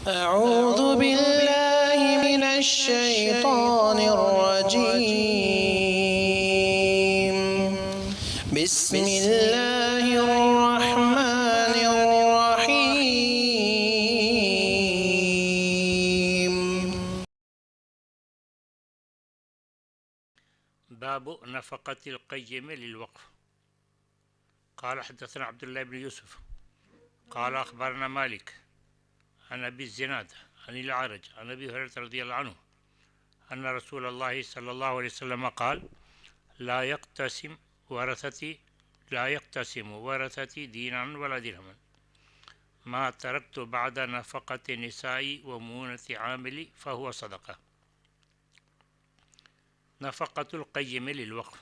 أعوذ بالله من الشيطان الرجيم. بسم الله الرحمن الرحيم. باب نفقة القيم للوقف. قال حدثنا عبد الله بن يوسف قال أخبرنا مالك عن أبي الزناد عن الأعرج عن أبي هريرة رضي الله عنه أن رسول الله صلى الله عليه وسلم قال لا يقتسم ورثتي دينارا ولا درهما ما تركت بعد نفقة النساء ومونة عامل فهو صدقة. نفقة القیم للوقف،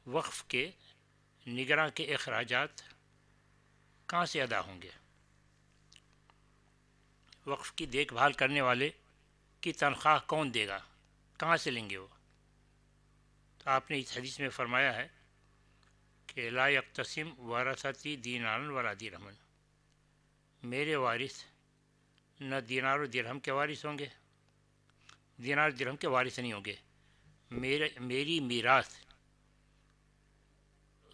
وقف کے نگراں کے اخراجات کہاں سے ادا ہوں گے؟ وقف کی دیکھ بھال کرنے والے کی تنخواہ کون دے گا؟ کہاں سے لیں گے وہ؟ تو آپ نے اس حدیث میں فرمایا ہے کہ لا یقتسم ورثتی دینارا ولا درہما، میرے وارث نہ دینار و درہم کے وارث ہوں گے، دینار و درہم کے وارث نہیں ہوں گے. میری میراث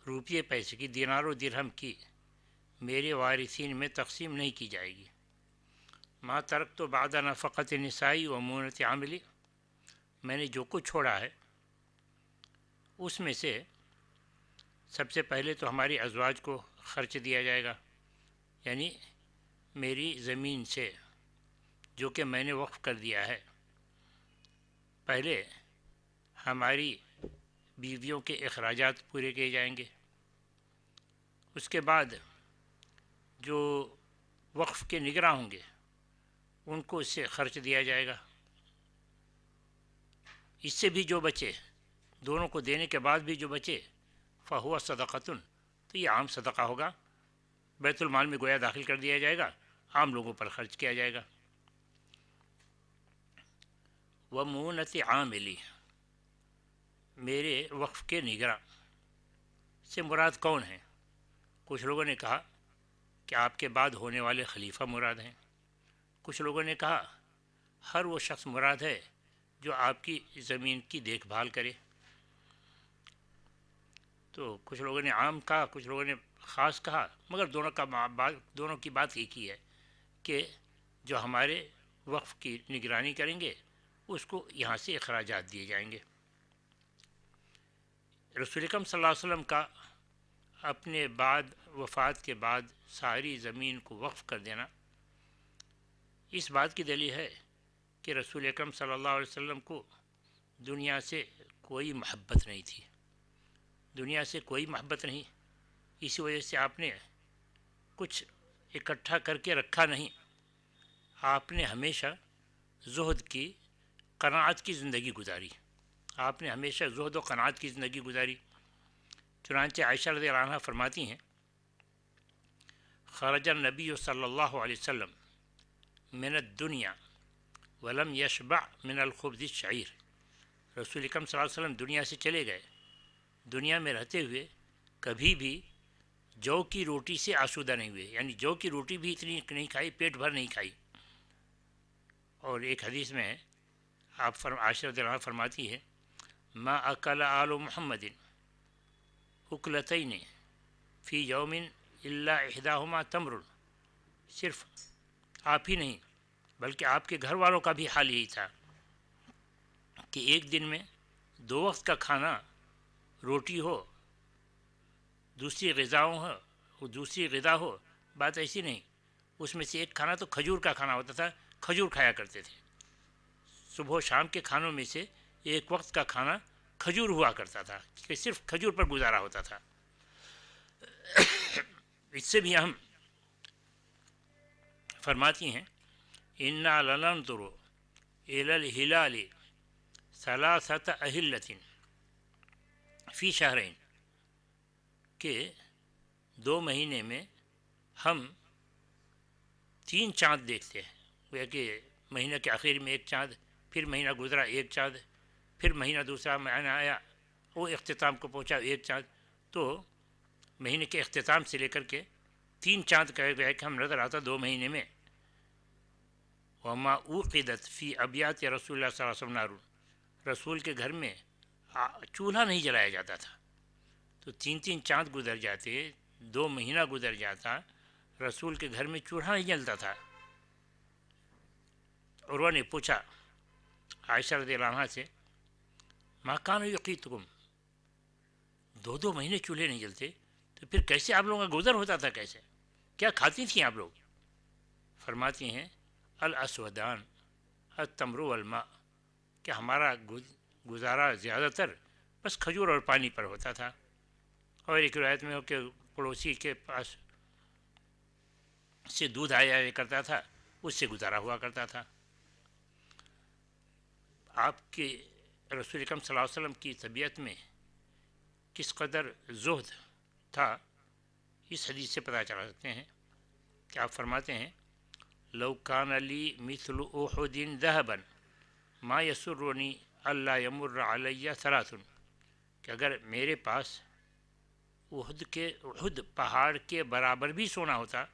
روپیے پیسے کی، دینار و درہم کی، میرے وارثین میں تقسیم نہیں کی جائے گی. ما ترکت بعد نفقت نسائی و مونت عاملی، میں نے جو کچھ چھوڑا ہے اس میں سے سب سے پہلے تو ہماری ازواج کو خرچ دیا جائے گا، یعنی میری زمین سے جو کہ میں نے وقف کر دیا ہے. پہلے ہماری بیویوں کے اخراجات پورے کیے جائیں گے، اس کے بعد جو وقف کے نگراں ہوں گے ان کو اس سے خرچ دیا جائے گا. اس سے بھی جو بچے، دونوں کو دینے کے بعد بھی جو بچے فہو صدقۃن، تو یہ عام صدقہ ہوگا، بیت المال میں گویا داخل کر دیا جائے گا، عام لوگوں پر خرچ کیا جائے گا. ومونت عاملی، میرے وقف کے نگراں سے مراد کون ہیں؟ کچھ لوگوں نے کہا کہ آپ کے بعد ہونے والے خلیفہ مراد ہیں، کچھ لوگوں نے کہا ہر وہ شخص مراد ہے جو آپ کی زمین کی دیکھ بھال کرے. تو کچھ لوگوں نے عام کہا، کچھ لوگوں نے خاص کہا، مگر دونوں کی بات ایک ہی ہے کہ جو ہمارے وقف کی نگرانی کریں گے اس کو یہاں سے اخراجات دیے جائیں گے. رسول اکرم صلی اللہ علیہ وسلم کا اپنے بعد وفات کے بعد ساری زمین کو وقف کر دینا اس بات کی دلیل ہے کہ رسول اکرم صلی اللہ علیہ وسلم کو دنیا سے کوئی محبت نہیں تھی، دنیا سے کوئی محبت نہیں، اسی وجہ سے آپ نے کچھ اکٹھا کر کے رکھا نہیں. آپ نے ہمیشہ زہد کی، قناعت کی زندگی گزاری، آپ نے ہمیشہ زہد و قناعت کی زندگی گزاری. چنانچہ عائشہ رضی اللہ عنہ فرماتی ہیں خرج النبی صلی اللہ علیہ وسلم من الدنیا ولم یشبع من الخبز الشعیر، رسول اکرم صلی اللہ علیہ وسلم دنیا سے چلے گئے، دنیا میں رہتے ہوئے کبھی بھی جو کی روٹی سے آسودہ نہیں ہوئے، یعنی جو کی روٹی بھی اتنی نہیں کھائی، پیٹ بھر نہیں کھائی. اور ایک حدیث میں آپ عائشہ رضی اللہ عنہ فرماتی ہے ما اکل آل محمد اکلتین فی یوم الا احداہما تمر، صرف آپ ہی نہیں بلکہ آپ کے گھر والوں کا بھی حال یہی تھا کہ ایک دن میں 2 وقت کا کھانا روٹی ہو، دوسری غذا ہو، بات ایسی نہیں، اس میں سے ایک کھانا تو کھجور کا کھانا ہوتا تھا، کھجور کھایا کرتے تھے. صبح و شام کے کھانوں میں سے ایک وقت کا کھانا کھجور ہوا کرتا تھا کہ صرف کھجور پر گزارا ہوتا تھا. اس سے بھی ہم فرماتی ہیں انا لننظر الی الہلال ثلاثۃ اہلۃ فی شہرین، کہ 2 مہینے میں ہم 3 چاند دیکھتے ہیں، وہ کہ مہینہ کے آخر میں ایک چاند، پھر مہینہ گزرا ایک چاند، پھر مہینہ دوسرا مہینہ آیا وہ اختتام کو پہنچا ایک چاند. تو مہینے کے اختتام سے لے کر کے 3 چاند کا کہ ہم نظر آتا 2 مہینے میں. وما اوقدت فی ابیات رسول اللہ صلی اللہ علیہ وسلم نار، رسول کے گھر میں چولہا نہیں جلایا جاتا تھا۔ تو 3 چاند گزر جاتے، 2 مہینہ گزر جاتا، رسول کے گھر میں چولہا نہیں جلتا تھا۔ عروہ نے پوچھا عائشہ رضی اللہ عنہ سے، ما کان یقیتکم، 2 مہینے چولہے نہیں جلتے تو پھر کیسے آپ لوگوں کا گزر ہوتا تھا، کیسے، کیا کھاتی تھیں آپ لوگ؟ فرماتی ہیں الاسودان التمر والماء، کہ ہمارا گزارا زیادہ تر بس کھجور اور پانی پر ہوتا تھا، اور ایک روایت میں ہو کہ پڑوسی کے پاس سے دودھ آیا کرتا تھا، اس سے گزارا ہوا کرتا تھا۔ آپ کے رسول اکرم صلی اللہ علیہ وسلم کی طبیعت میں کس قدر زہد تھا، اس حدیث سے پتہ چلا سکتے ہیں کہ آپ فرماتے ہیں لو کان لی مثل احد ذهبا ما یسرنی اللہ یمر علی ثلاث، کہ اگر میرے پاس احد پہاڑ کے برابر بھی سونا ہوتا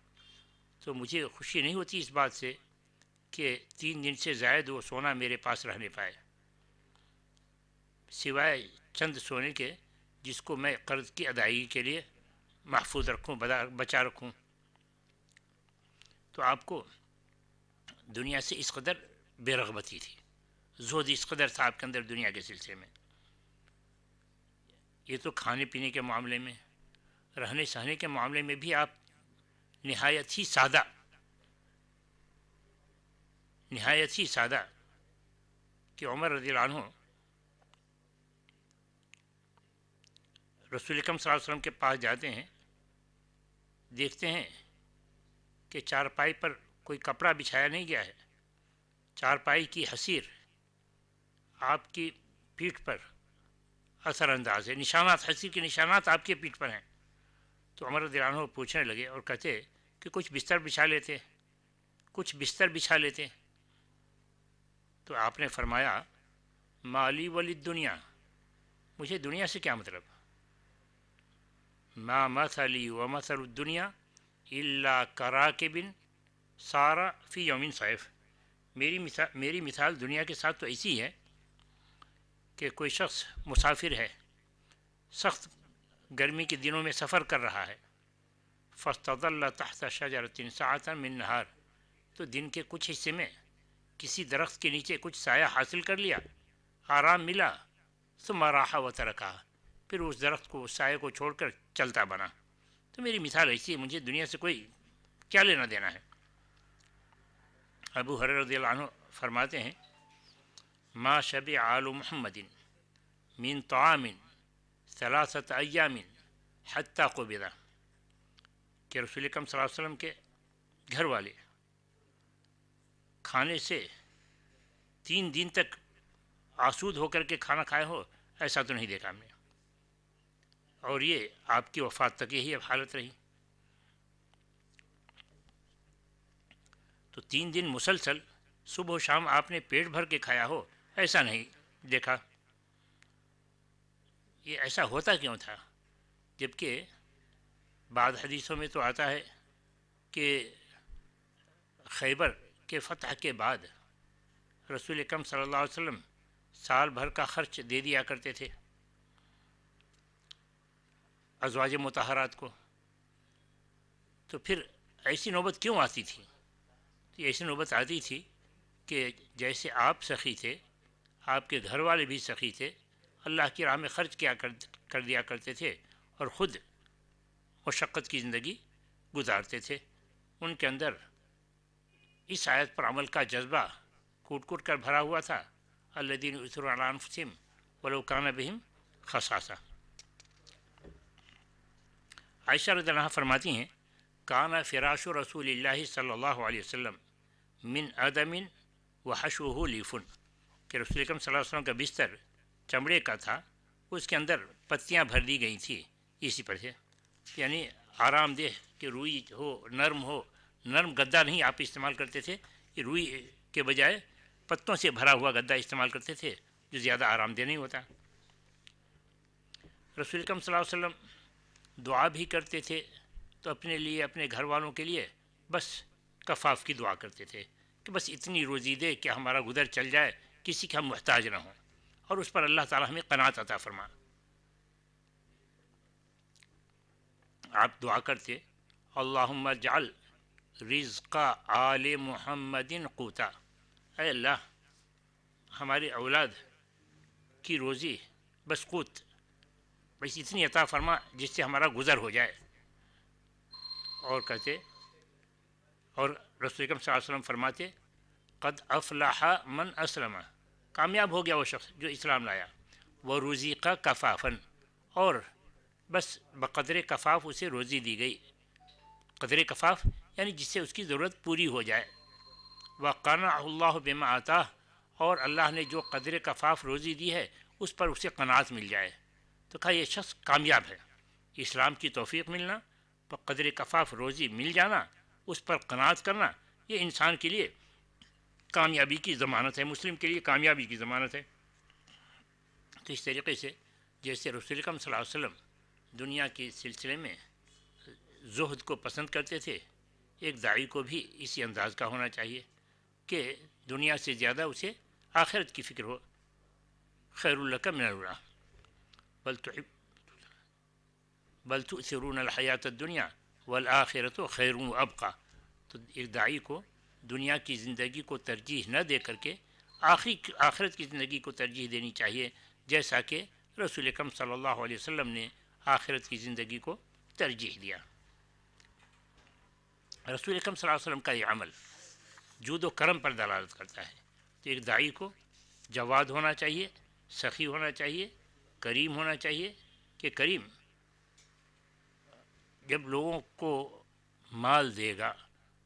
تو مجھے خوشی نہیں ہوتی اس بات سے کہ 3 دن سے زائد وہ سونا میرے پاس رہنے پائے، سوائے چند سونے کے جس کو میں قرض کی ادائیگی کے لیے محفوظ رکھوں، بچا رکھوں۔ تو آپ کو دنیا سے اس قدر بے رغبتی تھی، زہد اس قدر تھا آپ کے اندر دنیا کے سلسلے میں۔ یہ تو کھانے پینے کے معاملے میں، رہنے سہنے کے معاملے میں بھی آپ نہایت ہی سادہ کہ عمر رضی اللہ عنہ رسول اکرم صلی اللہ علیہ وسلم کے پاس جاتے ہیں، دیکھتے ہیں کہ چارپائی پر کوئی کپڑا بچھایا نہیں گیا ہے، چارپائی کی حسیر آپ کی پیٹھ پر اثر انداز ہے، نشانات، حسیر کے نشانات آپ کے پیٹھ پر ہیں۔ تو عمر رضی اللہ عنہ پوچھنے لگے اور کہتے کہ کچھ بستر بچھا لیتے۔ تو آپ نے فرمایا مالی ولی دنیا، مجھے دنیا سے کیا مطلب، ما مثلی و مثل الدنیا الا کراکب سار فی یوم صیف، میری مثال دنیا کے ساتھ تو ایسی ہے کہ کوئی شخص مسافر ہے، سخت گرمی کے دنوں میں سفر کر رہا ہے، فاستظل تحت شجرۃ ساعۃ من نہار، تو دن کے کچھ حصے میں کسی درخت کے نیچے کچھ سایہ حاصل کر لیا، آرام ملا، ثم راح وترکہ، پھر اس درخت کو، اس سایہ کو چھوڑ کر چلتا بنا۔ تو میری مثال ایسی ہے، مجھے دنیا سے کوئی کیا لینا دینا ہے۔ ابو ہریرہ رضی اللہ عنہ فرماتے ہیں ما شبع آل محمد من طعام 3 ایام حتی قبض، کہ رسول اکرم صلی اللہ علیہ وسلم کے گھر والے کھانے سے 3 دن تک آسود ہو کر کے کھانا کھائے ہو، ایسا تو نہیں دیکھا ہم نے، اور یہ آپ کی وفات تک یہی اب حالت رہی۔ تو 3 دن مسلسل صبح و شام آپ نے پیٹ بھر کے کھایا ہو، ایسا نہیں دیکھا۔ یہ ایسا ہوتا کیوں تھا؟ جبکہ بعض حدیثوں میں تو آتا ہے کہ خیبر کے فتح کے بعد رسول اکرم صلی اللہ علیہ وسلم سال بھر کا خرچ دے دیا کرتے تھے ازواج مطہرات کو۔ تو پھر ایسی نوبت کیوں آتی تھی؟ ایسی نوبت آتی تھی کہ جیسے آپ سخی تھے، آپ کے گھر والے بھی سخی تھے، اللہ کی راہ میں خرچ کیا کر دیا کرتے تھے، اور خود مشقت کی زندگی گزارتے تھے۔ ان کے اندر اس آیت پر عمل کا جذبہ کوٹ کوٹ کر بھرا ہوا تھا، الذین یؤثرون علی انفسہم ولو کان بہم خصاصہ۔ عائشہ رضی اللہ عنہ فرماتی ہیں کان فراش رسول اللہ صلی اللہ علیہ وسلم من ادم وحشوہ لیف، کہ رسول اکرم صلی اللہ علیہ وسلم کا بستر چمڑے کا تھا، اس کے اندر پتیاں بھر دی گئی تھیں اسی پر سے، یعنی آرام دہ کہ روئی ہو، نرم گدا نہیں آپ استعمال کرتے تھے، یہ روئی کے بجائے پتوں سے بھرا ہوا گدا استعمال کرتے تھے جو زیادہ آرام دہ نہیں ہوتا۔ رسول اکرم صلی اللہ علیہ وسلم دعا بھی کرتے تھے تو اپنے لیے، اپنے گھر والوں کے لیے بس کفاف کی دعا کرتے تھے کہ بس اتنی روزی دے کہ ہمارا گزر چل جائے، کسی کے ہم محتاج نہ ہوں، اور اس پر اللہ تعالیٰ ہمیں قناعت عطا فرما۔ آپ دعا کرتے اللہم اجعل رزق آل محمد قوتا، اے اللہ ہماری اولاد کی روزی بس قوت، بس اتنی عطا فرما جس سے ہمارا گزر ہو جائے۔ اور کہتے، اور رسول اکرم صلی اللہ علیہ وسلم فرماتے قد افلح من اسلم، کامیاب ہو گیا وہ شخص جو اسلام لایا، وہ رزق کفافن، اور بس بقدر کفاف اسے روزی دی گئی، قدر کفاف یعنی جس سے اس کی ضرورت پوری ہو جائے، وقنعہ اللہ بما آتاہ، اور اللہ نے جو قدر کفاف روزی دی ہے اس پر اسے قناعت مل جائے، تو کہا یہ شخص کامیاب ہے۔ اسلام کی توفیق ملنا، قدر کفاف روزی مل جانا، اس پر قناعت کرنا، یہ انسان کے لیے کامیابی کی ضمانت ہے، مسلم کے لیے کامیابی کی ضمانت ہے۔ تو اس طریقے سے جیسے رسول اکرم صلی اللہ علیہ وسلم دنیا کے سلسلے میں زہد کو پسند کرتے تھے، ایک داعی کو بھی اسی انداز کا ہونا چاہیے کہ دنیا سے زیادہ اسے آخرت کی فکر ہو۔ خیر لک من الأولى بل تؤثرون الحیات الدنیا والآخرۃ خیر وابقیٰ۔ تو ایک داعی کو دنیا کی زندگی کو ترجیح نہ دے کر کے آخرت کی زندگی کو ترجیح دینی چاہیے، جیسا کہ رسول اکرم صلی اللہ علیہ وسلم نے آخرت کی زندگی کو ترجیح دیا۔ رسول اکرم صلی اللہ علیہ وسلم کا یہ عمل جود و کرم پر دلالت کرتا ہے۔ تو ایک داعی کو جواد ہونا چاہیے، سخی ہونا چاہیے، کریم ہونا چاہیے، کہ کریم جب لوگوں کو مال دے گا،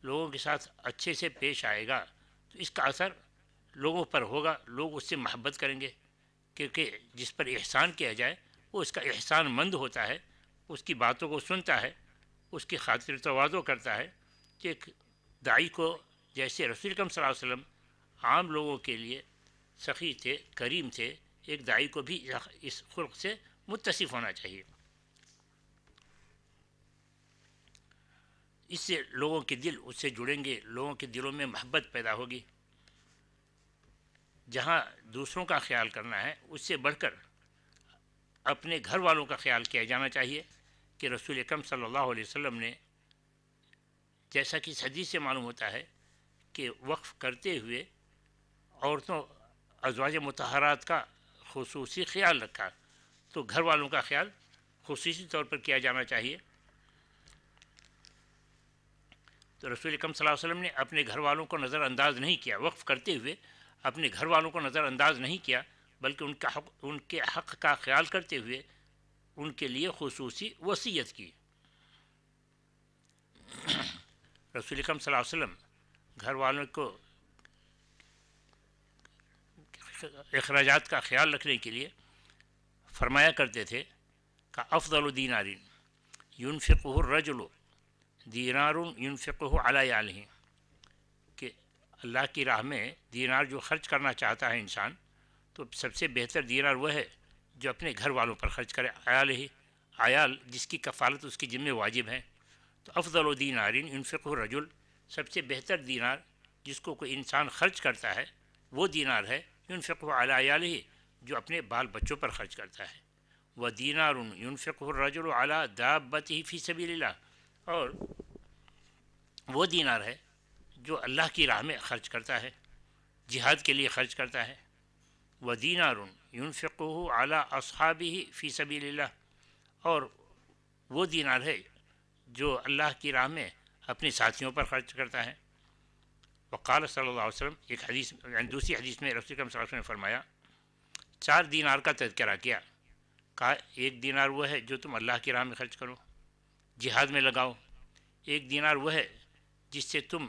لوگوں کے ساتھ اچھے سے پیش آئے گا، تو اس کا اثر لوگوں پر ہوگا، لوگ اس سے محبت کریں گے، کیونکہ جس پر احسان کیا جائے وہ اس کا احسان مند ہوتا ہے، اس کی باتوں کو سنتا ہے، اس کی خاطر تواضع کرتا ہے۔ کہ ایک داعی کو جیسے رسول اکرم صلی اللہ علیہ وسلم عام لوگوں کے لیے سخی تھے، کریم تھے، ایک داعی کو بھی اس خلق سے متصف ہونا چاہیے۔ اس سے لوگوں کے دل اس سے جڑیں گے، لوگوں کے دلوں میں محبت پیدا ہوگی۔ جہاں دوسروں کا خیال کرنا ہے اس سے بڑھ کر اپنے گھر والوں کا خیال کیا جانا چاہیے، کہ رسول اکرم صلی اللہ علیہ وسلم نے جیسا کہ اس حدیث سے معلوم ہوتا ہے کہ وقف کرتے ہوئے عورتوں ازواج مطہرات کا خصوصی خیال رکھا، تو گھر والوں کا خیال خصوصی طور پر کیا جانا چاہیے۔ تو رسول اکرم صلی اللہ علیہ وسلم نے اپنے گھر والوں کو نظر انداز نہیں کیا، وقف کرتے ہوئے اپنے گھر والوں کو نظر انداز نہیں کیا، بلکہ ان کے حق کا خیال کرتے ہوئے ان کے لیے خصوصی وصیت کی۔ رسول اکرم صلی اللہ علیہ وسلم گھر والوں کو اخراجات کا خیال رکھنے کے لیے فرمایا کرتے تھے کہ افضل دینار ينفقه الرجل دینار ينفقه علی عیالہ، کہ اللہ کی راہ میں دینار جو خرچ کرنا چاہتا ہے انسان، تو سب سے بہتر دینار وہ ہے جو اپنے گھر والوں پر خرچ کرے، عیال جس کی کفالت اس کی ذمہ واجب ہے۔ تو افضل دینار ينفقه الرجل، سب سے بہتر دینار جس کو کوئی انسان خرچ کرتا ہے وہ دینار ہے ينفقه علی عیالہ، جو اپنے بال بچوں پر خرچ کرتا ہے۔ ودینار ينفقه الرجل علی دابتہ فی سبیل اللہ، اور وہ دینار ہے جو اللہ کی راہ میں خرچ کرتا ہے، جہاد کے لیے خرچ کرتا ہے۔ ودینار ينفقه علی اصحابہ فی سبیل اللہ، اور وہ دینار ہے جو اللہ کی راہ میں اپنے ساتھیوں پر خرچ کرتا ہے۔ وقال صلی اللہ علیہ وسلم، ایک حدیث یعنی دوسری حدیث میں رسول اکرم صلی اللہ علیہ وسلم نے فرمایا، 4 دینار کا تذکرہ کیا، کہا ایک دینار وہ ہے جو تم اللہ کی راہ میں خرچ کرو، جہاد میں لگاؤ، ایک دینار وہ ہے جس سے تم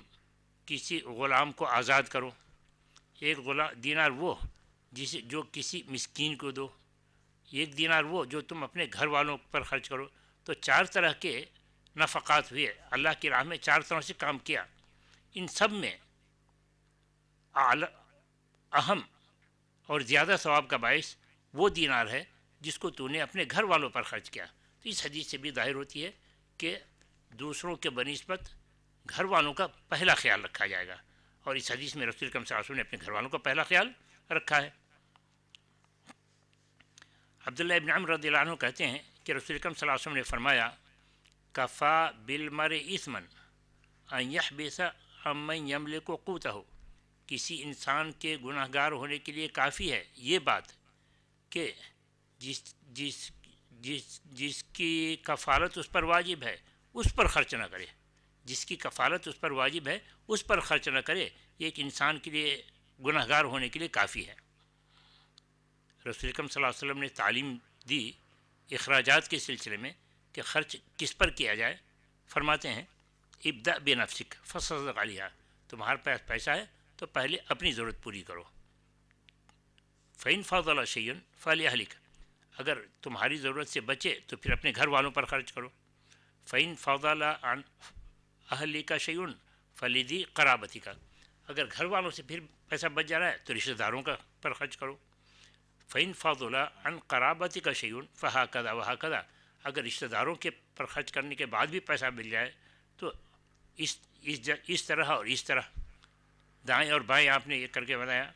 کسی غلام کو آزاد کرو، ایک دینار وہ جو کسی مسکین کو دو، ایک دینار وہ جو تم اپنے گھر والوں پر خرچ کرو۔ تو 4 طرح کے نفقات ہوئے، اللہ کی راہ میں 4 طرح سے کام کیا، ان سب میں اہم اور زیادہ ثواب کا باعث وہ دینار ہے جس کو تو نے اپنے گھر والوں پر خرچ کیا۔ تو اس حدیث سے بھی ظاہر ہوتی ہے کہ دوسروں کے بنسبت گھر والوں کا پہلا خیال رکھا جائے گا، اور اس حدیث میں رسول اکرم صلی اللہ علیہ وسلم نے اپنے گھر والوں کا پہلا خیال رکھا ہے۔ عبداللہ ابن عمر رضی اللہ عنہ کہتے ہیں کہ رسول اکرم صلی اللہ علیہ وسلم نے فرمایا کفا بالمرء اثما ان یحبس عمن یملک قوتہ، کسی انسان کے گناہ گار ہونے کے لیے کافی ہے یہ بات کہ جس جس جس جس کی کفالت اس پر واجب ہے اس پر خرچ نہ کرے، جس کی کفالت اس پر واجب ہے اس پر خرچ نہ کرے، یہ ایک انسان کے لیے گناہ گار ہونے کے لیے کافی ہے۔ رسول اکرم صلی اللہ علیہ وسلم نے تعلیم دی اخراجات کے سلسلے میں کہ خرچ کس پر کیا جائے۔ فرماتے ہیں ابدأ بنفسک فصدق علیہا، تمہارے پاس پیسہ ہے تو پہلے اپنی ضرورت پوری کرو۔ فإن فضل شیء فلأہلک، اگر تمہاری ضرورت سے بچے تو پھر اپنے گھر والوں پر خرچ کرو۔ فإن فضل عن اہلک شیء فلذی قرابتک، اگر گھر والوں سے پھر پیسہ بچ جا رہا ہے تو رشتہ داروں کا پر خرچ کرو۔ فإن فضل عن قرابتک شیء فہکذا وہکذا، اگر رشتہ داروں کے پر خرچ کرنے کے بعد بھی پیسہ مل جائے تو اس طرح اور اس طرح، دائیں اور بائیں آپ نے یہ کر کے بتایا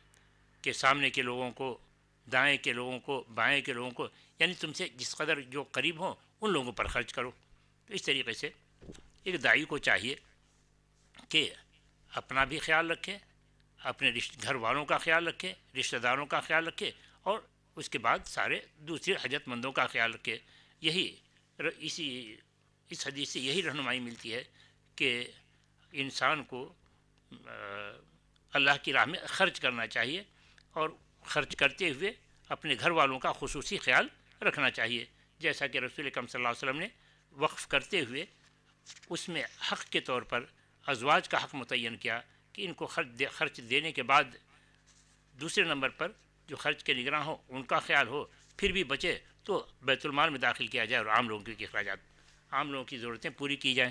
کہ سامنے کے لوگوں کو، دائیں کے لوگوں کو، بائیں کے لوگوں کو، یعنی تم سے جس قدر جو قریب ہوں ان لوگوں پر خرچ کرو۔ تو اس طریقے سے ایک داعی کو چاہیے کہ اپنا بھی خیال رکھے، اپنے گھر والوں کا خیال رکھے، رشتہ داروں کا خیال رکھے، اور اس کے بعد سارے دوسرے حاجت مندوں کا خیال رکھے۔ اس حدیث سے یہی رہنمائی ملتی ہے کہ انسان کو اللہ کی راہ میں خرچ کرنا چاہیے، اور خرچ کرتے ہوئے اپنے گھر والوں کا خصوصی خیال رکھنا چاہیے، جیسا کہ رسول اکرم صلی اللہ علیہ وسلم نے وقف کرتے ہوئے اس میں حق کے طور پر ازواج کا حق متعین کیا کہ ان کو خرچ دینے کے بعد دوسرے نمبر پر جو خرچ کے نگراں ہو ان کا خیال ہو، پھر بھی بچے تو بیت المال میں داخل کیا جائے اور عام لوگوں کی اخراجات، عام لوگوں کی ضرورتیں پوری کی جائیں۔